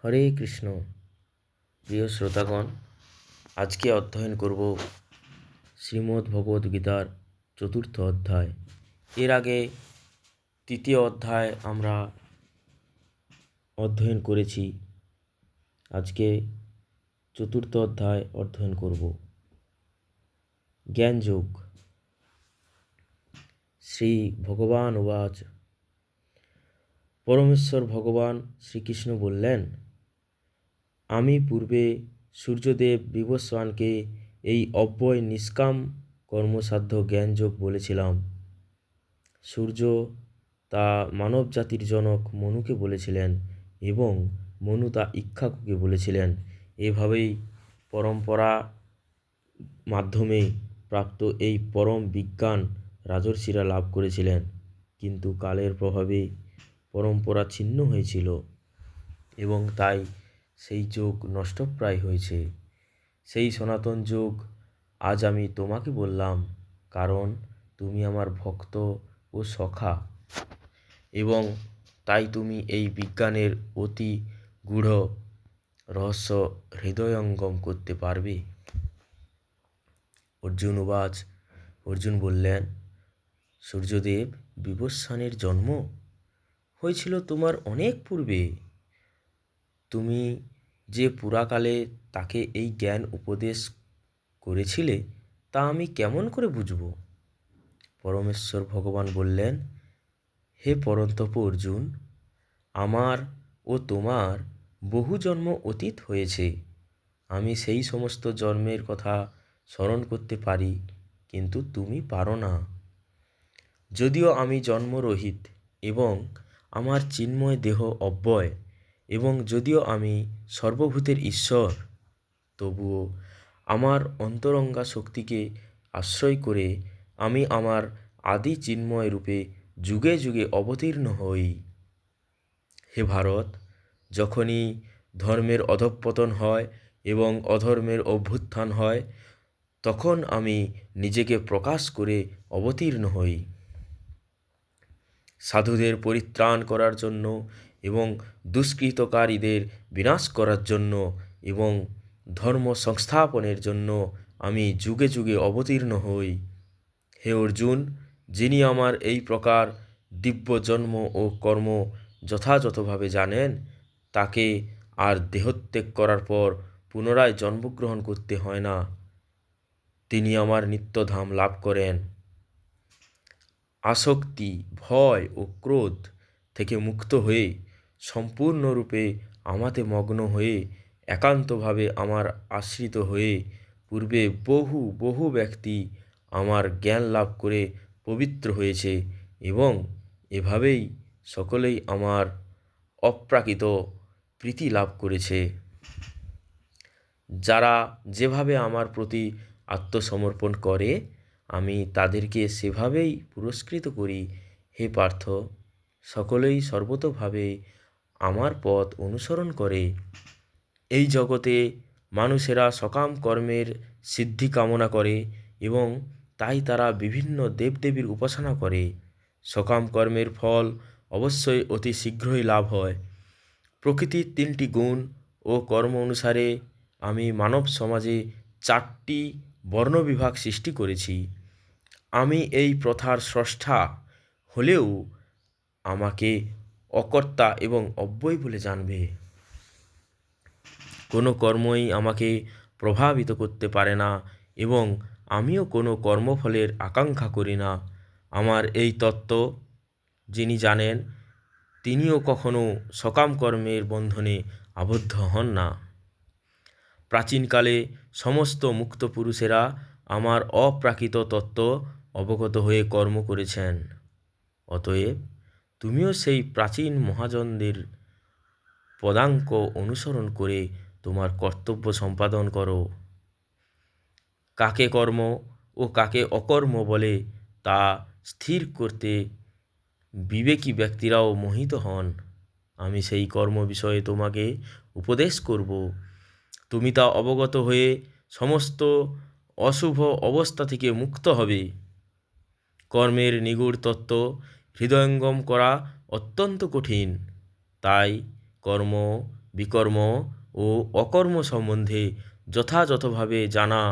হরে কৃষ্ণ। প্রিয় শ্রোতাগণ, আজকে অধ্যয়ন করব শ্রীমদ্ ভগবদ্ গীতার 4th অধ্যায়। এর আগে 3য় অধ্যায় আমরা অধ্যয়ন করেছি। আজকে 4th অধ্যায় অধ্যয়ন করব। জ্ঞানযোগ। শ্রী ভগবান উবাচ। পরমেশ্বর ভগবান শ্রীকৃষ্ণ বললেন, আমি পূর্বে সূর্যদেব বিবস্বানকে এই অব্যয় নিষ্কাম কর্মসাধ্য জ্ঞানযোগ বলেছিলাম। সূর্য তা মানব জাতির জনক মনুকে বলেছিলেন এবং মনু তা ইক্ষ্বাকুকে বলেছিলেন। এভাবেই পরম্পরা মাধ্যমে প্রাপ্ত এই পরম বিজ্ঞান রাজর্ষিরা লাভ করেছিলেন, কিন্তু কালের প্রভাবে পরম্পরা ছিন্ন হয়েছিল এবং তাই সেই যোগ নষ্টপ্রায় হয়েছে। সেই সনাতন যোগ আজ আমি তোমাকে বললাম, কারণ তুমি আমার ভক্ত ও সখা এবং তাই তুমি এই বিজ্ঞানের অতি গূঢ় রহস্য হৃদয়ঙ্গম করতে পারবে। অর্জুন উবাচ। অর্জুন বললেন, সূর্যদেব বিবস্বানের জন্ম হয়েছিল তোমার অনেক পূর্বে। তুমি যে পুরাকালে তাকে এই জ্ঞান উপদেশ করেছিলে তা আমি কেমন করে বুঝব? পরমেশ্বর ভগবান বললেন, হে পরন্তপ অর্জুন, আমার ও তোমার বহু জন্ম অতীত হয়েছে। আমি সেই সমস্ত জন্মের কথা স্মরণ করতে পারি, কিন্তু তুমি পারো না। যদিও আমি জন্মরহিত এবং আমার চিন্ময় দেহ অব্যয় এবং যদিও আমি সর্বভূতের ঈশ্বর, তবুও আমার অন্তরঙ্গা শক্তিকে আশ্রয় করে আমি আমার আদি চিন্ময় রূপে যুগে যুগে অবতীর্ণ হই। হে ভারত, যখনই ধর্মের অধঃপতন হয় এবং অধর্মের অভ্যুত্থান হয়, তখন আমি নিজেকে প্রকাশ করে অবতীর্ণ হই সাধুদের পরিত্রাণ করার জন্য এবং দুষ্কৃতকারীদের বিনাশ করার জন্য এবং ধর্ম সংস্থাপনের জন্য আমি যুগে যুগে অবতীর্ণ হই। হে অর্জুন, যিনি আমার এই প্রকার দিব্য জন্ম ও কর্ম যথাযথভাবে জানেন, তাকে আর দেহত্যাগ করার পর পুনরায় জন্মগ্রহণ করতে হয় না। তিনি আমার নিত্যধাম লাভ করেন। আসক্তি, ভয় ও ক্রোধ থেকে মুক্ত হয়ে সম্পূর্ণরূপে আমাতে মগ্ন হয়ে একান্তভাবে আমার আশ্রিত হয়ে পূর্বে বহু বহু ব্যক্তি আমার জ্ঞান লাভ করে পবিত্র হয়েছে এবং এভাবেই সকলেই আমার অপ্রাকৃত প্রীতি লাভ করেছে। যারা যেভাবে আমার প্রতি আত্মসমর্পণ করে, আমি তাদেরকে সেভাবেই পুরস্কৃত করি। হে পার্থ, সকলেই সর্বতোভাবে আমার পথ অনুসরণ করে। এই জগতে মানুষেরা সকাম কর্মের সিদ্ধি কামনা করে এবং তাই তারা বিভিন্ন দেবদেবীর উপাসনা করে। সকাম কর্মের ফল অবশ্যই অতি শীঘ্রই লাভ হয়। প্রকৃতির 3টি গুণ ও কর্ম অনুসারে আমি মানব সমাজে 4টি বর্ণবিভাগ সৃষ্টি করেছি। আমি এই প্রথার স্রষ্টা হলেও আমাকে অকর্তা এবং অব্যয় বলে জানবে। কোনো কর্মই আমাকে প্রভাবিত করতে পারে না এবং আমিও কোনো কর্মফলের আকাঙ্ক্ষা করি না। আমার এই তত্ত্ব যিনি জানেন, তিনিও কখনো সকাম কর্মের বন্ধনে আবদ্ধ হন না। প্রাচীনকালে সমস্ত মুক্ত পুরুষেরা আমার অপ্রাকৃত তত্ত্ব অবগত হয়ে কর্ম করেছেন। অতএব তুমিও সেই প্রাচীন মহাজনদের পদাঙ্ক অনুসরণ করে তোমার কর্তব্য সম্পাদন করো। কাকে কর্ম ও কাকে অকর্ম বলে তা স্থির করতে বিবেকী ব্যক্তিরাও মোহিত হন। আমি সেই কর্ম বিষয়ে তোমাকে উপদেশ করব। তুমি তা অবগত হয়ে সমস্ত অশুভ অবস্থা থেকে মুক্ত হবে। কর্মের নিগূঢ় তত্ত্ব হৃদয়ঙ্গম করা অত্যন্ত কঠিন, তাই কর্ম বিকর্ম ও অকর্ম সম্বন্ধে যথাযথভাবে জানা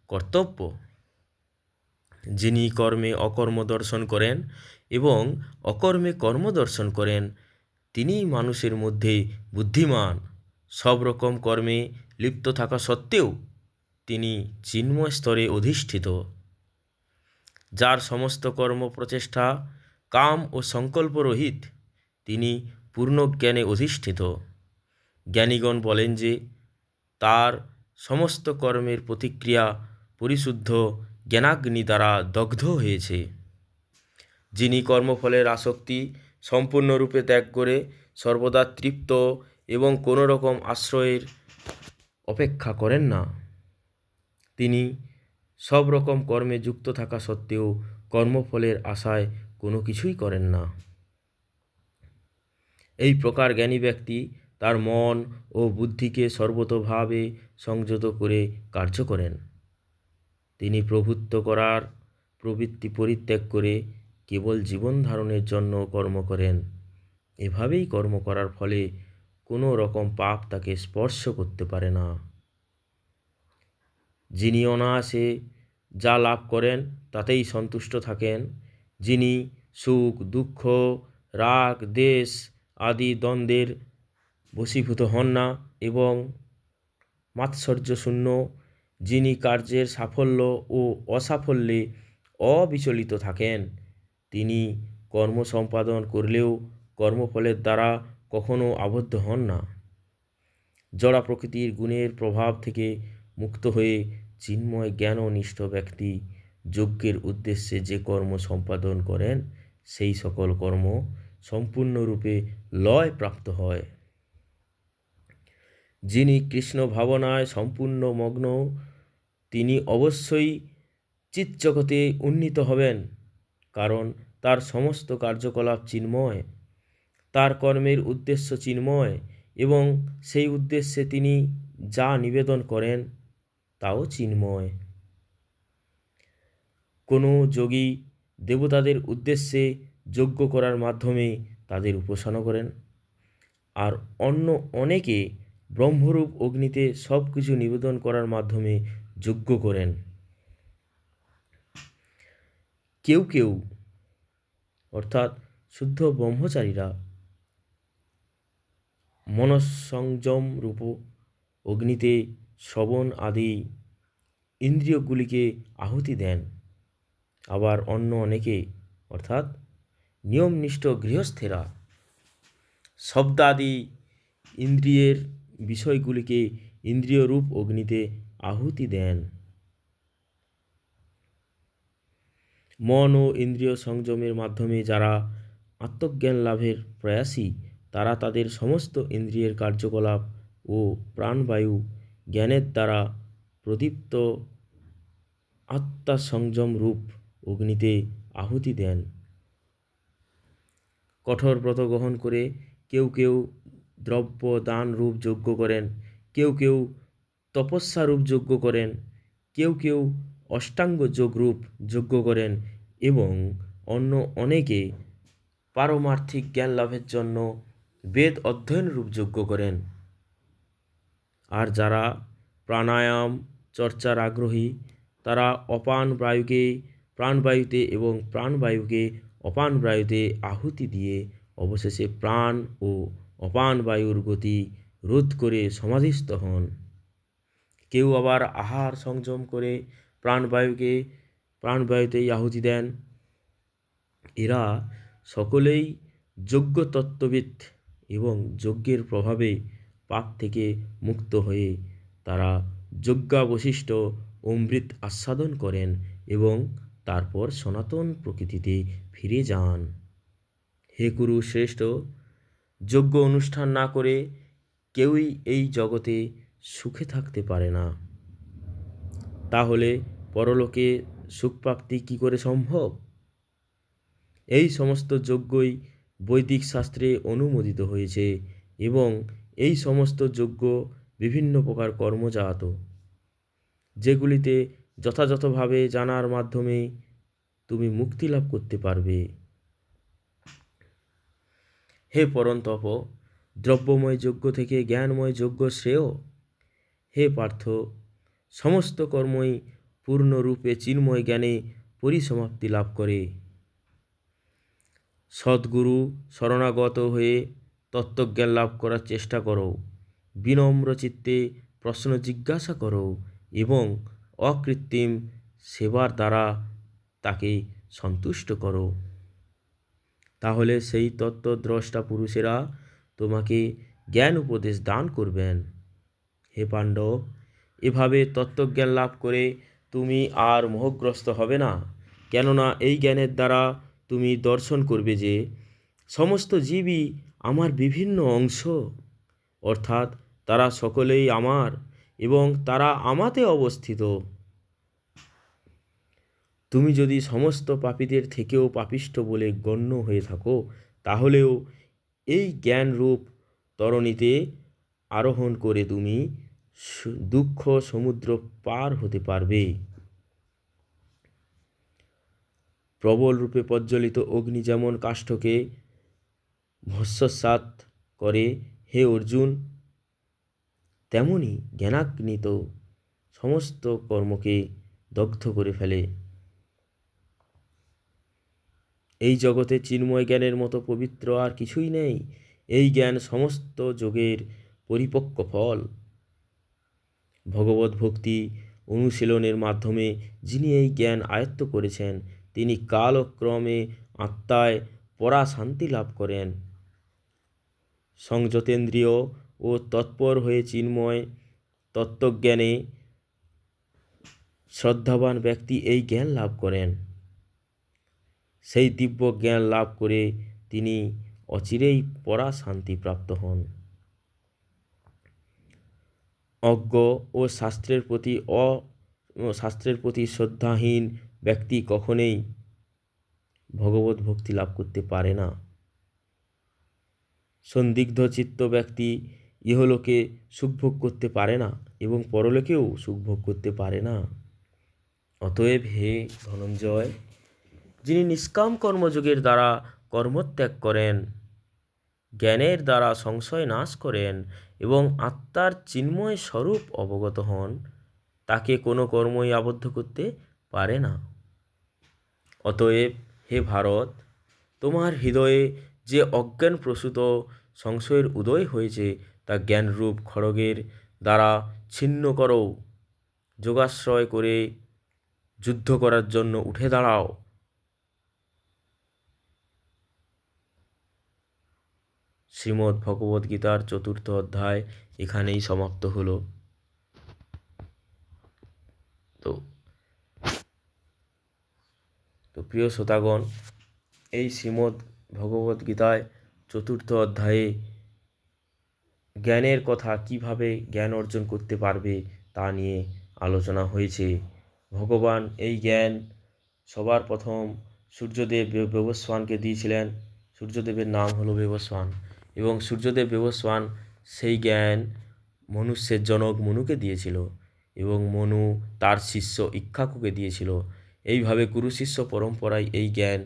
কর্তব্য। যিনি কর্মে অকর্ম দর্শন করেন এবং অকর্মে কর্ম দর্শন করেন, তিনিই মানুষের মধ্যে বুদ্ধিমান। সব রকম কর্মে লিপ্ত থাকা সত্ত্বেও তিনি চিন্ময় স্তরে অধিষ্ঠিত। যার সমস্ত কর্ম প্রচেষ্টা কাম ও সংকল্প রহিত, তিনি পূর্ণ জ্ঞানে অধিষ্ঠিত। জ্ঞানীগণ বলেন যে তার সমস্ত কর্মের প্রতিক্রিয়া পরিশুদ্ধ জ্ঞানাগ্নি দ্বারা দগ্ধ হয়েছে। যিনি কর্মফলের আসক্তি সম্পূর্ণরূপে ত্যাগ করে সর্বদা তৃপ্ত এবং কোনো রকম আশ্রয়ের অপেক্ষা করেন না, তিনি সব রকম কর্মে যুক্ত থাকা সত্ত্বেও কর্মফলের আশায় কোনো কিছুই করেন না। এই প্রকার জ্ঞানী ব্যক্তি তার মন ও বুদ্ধিকে সর্বতোভাবে সংযত করে কার্য করেন। তিনি প্রভুত্ব করার প্রবৃত্তি পরিত্যাগ করে কেবল জীবন ধারণের জন্য কর্ম করেন। এভাবেই কর্ম করার ফলে কোনো রকম পাপ তাকে স্পর্শ করতে পারে না। যিনি অনায়াসে যা লাভ করেন তাতেই সন্তুষ্ট থাকেন, যিনি সুখ দুঃখ রাগ দ্বেষ আদি দ্বন্দ্বের বশীভূত হন না এবং মাৎসর্যশূন্য, যিনি কার্যের সাফল্য ও অসাফল্যে অবিচলিত থাকেন, তিনি কর্ম সম্পাদন করলেও কর্মফলের দ্বারা কখনো আবদ্ধ হন না। জড়া প্রকৃতির গুণের প্রভাব থেকে মুক্ত হয়ে চিন্ময় জ্ঞাননিষ্ঠ ব্যক্তি যজ্ঞের উদ্দেশ্যে যে কর্ম সম্পাদন করেন, সেই সকল কর্ম সম্পূর্ণরূপে লয় প্রাপ্ত হয়। যিনি কৃষ্ণ ভাবনায় সম্পূর্ণ মগ্ন, তিনি অবশ্যই চিৎজগতে উন্নীত হবেন, কারণ তার সমস্ত কার্যকলাপ চিন্ময়, তার কর্মের উদ্দেশ্য চিন্ময় এবং সেই উদ্দেশ্যে তিনি যা নিবেদন করেন তাও চিন্ময়। কোনো যোগী দেবতাদের উদ্দেশ্যে যজ্ঞ করার মাধ্যমে তাদের উপাসনা করেন, আর অন্য অনেকে ব্রহ্মরূপ অগ্নিতে সব কিছু নিবেদন করার মাধ্যমে যজ্ঞ করেন। কেউ কেউ অর্থাৎ শুদ্ধ ব্রহ্মচারীরা মনঃসংযম রূপ অগ্নিতে শ্রবণ আদি ইন্দ্রিয়গুলিকে আহুতি দেন। আবার অন্য অনেকে অর্থাৎ নিয়মনিষ্ঠ গৃহস্থেরা শব্দাদি ইন্দ্রিয়ের বিষয়গুলিকে ইন্দ্রিয়রূপ অগ্নিতে আহুতি দেন। মন ও ইন্দ্রিয় সংযমের মাধ্যমে যারা আত্মজ্ঞান লাভের প্রয়াসী, তারা তাদের সমস্ত ইন্দ্রিয়ের কার্যকলাপ ও প্রাণবায়ু জ্ঞানের দ্বারা প্রদীপ্ত আত্মাসংযম রূপ অগ্নিতে আহুতি দেন। কঠোর ব্রত গ্রহণ করে কেউ কেউ দ্রব্য দান রূপ যজ্ঞ করেন, কেউ কেউ তপস্যা রূপ যজ্ঞ করেন, কেউ কেউ অষ্টাঙ্গ যোগ রূপ যজ্ঞ করেন এবং অন্য অনেকে পারমার্থিক জ্ঞান লাভের জন্য বেদ অধ্যয়ন রূপ যজ্ঞ করেন। আর যারা প্রাণায়াম চর্চার আগ্রহী, তারা অপান বায়ুকে প্রাণবায়ুতে এবং প্রাণবায়ুকে অপান বায়ুতে আহুতি দিয়ে অবশেষে প্রাণ ও অপান বায়ুর গতি রোধ করে সমাধিস্থ হন। কেউ আবার আহার সংযম করে প্রাণবায়ুকে প্রাণবায়ুতেই আহুতি দেন। এরা সকলেই যজ্ঞ তত্ত্ববিদ এবং যজ্ঞের প্রভাবে পাপ থেকে মুক্ত হয়ে তারা যজ্ঞাবশিষ্ট অমৃত আস্বাদন করেন এবং তারপর সনাতন প্রকৃতিতে ফিরে যান। হে কুরু শ্রেষ্ঠ, যজ্ঞ অনুষ্ঠান না করে কেউই এই জগতে সুখে থাকতে পারে না। তাহলে পরলোকে সুখপ্রাপ্তি কী করে সম্ভব? এই সমস্ত যজ্ঞই বৈদিক শাস্ত্রে অনুমোদিত হয়েছে এবং এই সমস্ত যজ্ঞ বিভিন্ন প্রকার কর্মজাত, যেগুলিতে যথাযথভাবে জানার মাধ্যমে তুমি মুক্তি লাভ করতে পারবে। হে পরন্তপ, দ্রব্যময় যজ্ঞ থেকে জ্ঞানময় যজ্ঞ শ্রেয়। হে পার্থ, সমস্ত কর্মই পূর্ণরূপে চিন্ময় জ্ঞানে পরিসমাপ্তি লাভ করে। সদ্গুরু শরণাগত হয়ে তত্ত্বজ্ঞান লাভ করার চেষ্টা করো। বিনম্র চিত্তে প্রশ্ন জিজ্ঞাসা করো এবং অকৃত্রিম সেবার দ্বারা তাকে সন্তুষ্ট করো। তাহলে সেই তত্ত্বদ্রষ্টা পুরুষেরা তোমাকে জ্ঞান উপদেশ দান করবেন। হে পাণ্ডব, এভাবে তত্ত্বজ্ঞান লাভ করে তুমি আর মোহগ্রস্ত হবে না, কেননা এই জ্ঞানের দ্বারা তুমি দর্শন করবে যে সমস্ত জীবই আমার বিভিন্ন অংশ, অর্থাৎ তারা সকলেই আমার এবং তারা আমাতে অবস্থিত। তুমি যদি সমস্ত পাপীদের থেকেও পাপিষ্ঠ বলে গণ্য হয়ে থাকো, তাহলেও এই জ্ঞানরূপ তরণীতে আরোহণ করে তুমি দুঃখ সমুদ্র পার হতে পারবে। প্রবল রূপে প্রজ্বলিত অগ্নি যেমন কাষ্ঠকে ভস্মসাৎ করে, হে অর্জুন, তেমনি জ্ঞানাগ্নিত সমস্ত কর্মকে দগ্ধ করে ফেলে। এই জগতে চিন্ময় জ্ঞানের মতো পবিত্র আর কিছুই নেই। এই জ্ঞান সমস্ত যোগের পরিপক্ক ফল। ভগবত ভক্তি অনুশীলনের মাধ্যমে যিনি এই জ্ঞান আয়ত্ত করেছেন, তিনি কালক্রমে আত্মায় পরাশান্তি লাভ করেন। সংযতেন্দ্রিয় ও তৎপর হয়ে চিন্ময় তত্ত্বজ্ঞানে শ্রদ্ধাবান ব্যক্তি এই জ্ঞান লাভ করেন। সেই দিব্য জ্ঞান লাভ করে তিনি অচিরেই পরাশান্তি প্রাপ্ত হন। অজ্ঞ ও শাস্ত্রের প্রতি শ্রদ্ধাহীন ব্যক্তি কখনোই ভগবত ভক্তি লাভ করতে পারে না। সন্দিগ্ধ চিত্ত ব্যক্তি ইহলোকে সুখভোগ করতে পারে না এবং পরলোকেও সুখভোগ করতে পারে না। অতএব হে ধনঞ্জয়, যিনি নিষ্কাম কর্মযোগের দ্বারা কর্মত্যাগ করেন, জ্ঞানের দ্বারা সংশয় নাশ করেন এবং আত্মার চিন্ময় স্বরূপ অবগত হন, তাকে কোনো কর্মই আবদ্ধ করতে পারে না। অতএব হে ভারত, তোমার হৃদয়ে যে অজ্ঞান প্রসূত সংশয়ের উদয় হয়েছে, তা জ্ঞানরূপ খড়গের দ্বারা ছিন্ন করো। যোগাশ্রয় করে যুদ্ধ করার জন্য উঠে দাঁড়াও। শ্রীমদ্ ভগবদ্গীতার 4th অধ্যায় এখানেই সমাপ্ত হলো। তো প্রিয় শ্রোতাগণ, এই শ্রীমদ্ ভগবদ্গীতায় 4th অধ্যায়ে জ্ঞানের কথা, কিভাবে জ্ঞান অর্জন করতে পারবে তা নিয়ে আলোচনা হয়েছে। ভগবান এই জ্ঞান সবার প্রথম সূর্যদেব বেবস্বানকে দিয়েছিলেন। সূর্যদেবের নাম হলো বেবস্বান এবং সূর্যদেব বেবস্বান সেই জ্ঞান মনুষ্যের জনক মনুকে দিয়েছিল এবং মনু তার শিষ্য ইক্ষ্বাকুকে দিয়েছিল। এইভাবে গুরু শিষ্য পরম্পরায় এই জ্ঞান